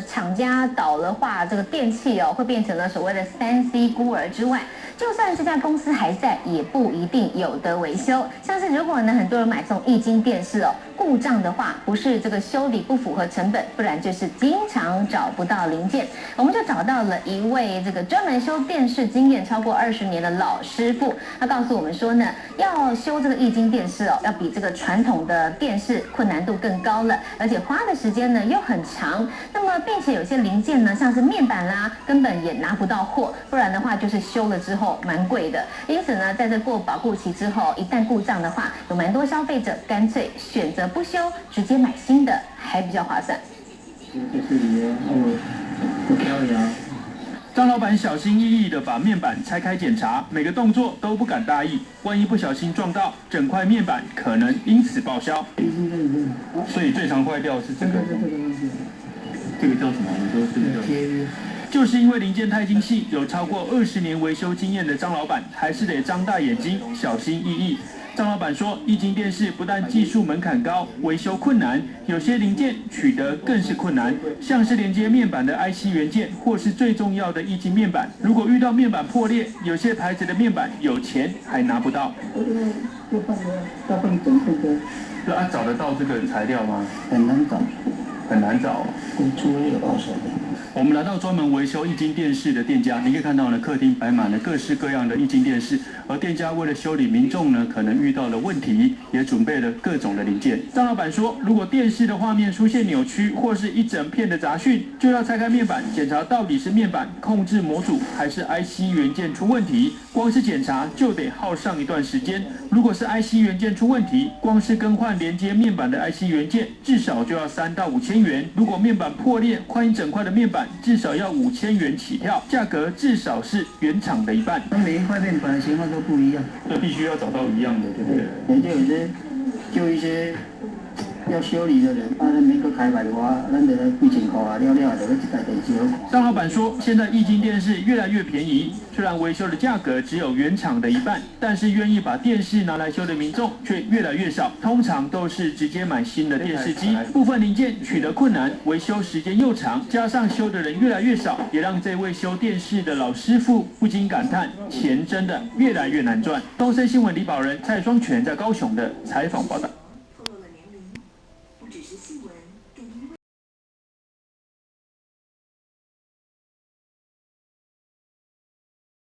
厂家倒的话，这个电器会变成了所谓的3C 孤儿之外，就算这家公司还在，也不一定有得维修。像是如果呢，很多人买这种液晶电视故障的话，不是这个修理不符合成本，不然就是经常找不到零件。我们就找到了一位这个专门修电视经验超过20年的老师傅，他告诉我们说呢，要修这个液晶电视要比这个传统的电视困难度更高了，而且花的时间呢又很长。那么，并且有些零件呢，像是面板啦，根本也拿不到货，不然的话就是修了之后蛮贵的。因此呢，在这过保固期之后，一旦故障的话，有蛮多消费者干脆选择不修，直接买新的，还比较划算。张老板小心翼翼地把面板拆开检查，每个动作都不敢大意，万一不小心撞到，整块面板可能因此报销。所以最常坏掉是这个。这个叫什么？你说这个叫？就是因为零件太精细，有超过20年维修经验的张老板，还是得张大眼睛，小心翼翼。张老板说，液晶电视不但技术门槛高，维修困难，有些零件取得更是困难，像是连接面板的 IC 元件，或是最重要的液晶面板，如果遇到面板破裂，有些牌子的面板有钱还拿不到。找得到这个材料吗？很难找。很难找，除非有二手的。我们来到专门维修液晶电视的店家，你可以看到呢，客厅摆满了各式各样的液晶电视，而店家为了修理民众呢可能遇到的问题，也准备了各种的零件。张老板说，如果电视的画面出现扭曲或是一整片的杂讯，就要拆开面板检查到底是面板控制模组还是 IC 元件出问题。光是检查就得耗上一段时间。如果是 IC 元件出问题，光是更换连接面板的 IC 元件，至少就要3到5千元。如果面板破裂，换一整块的面板，至少要5000元起跳，价格至少是原厂的一半。每一块面板的型号都不一样，这必须要找到一样的，对不对？就一些要修理的人，每个开卖的话，咱就几千块了，就要一台电视。张老板说，现在液晶电视越来越便宜，虽然维修的价格只有原厂的一半，但是愿意把电视拿来修的民众却越来越少，通常都是直接买新的电视机，部分零件取得困难，维修时间又长，加上修的人越来越少，也让这位修电视的老师傅不禁感叹，钱真的越来越难赚。东森新闻李宝仁、蔡双全在高雄的采访报道。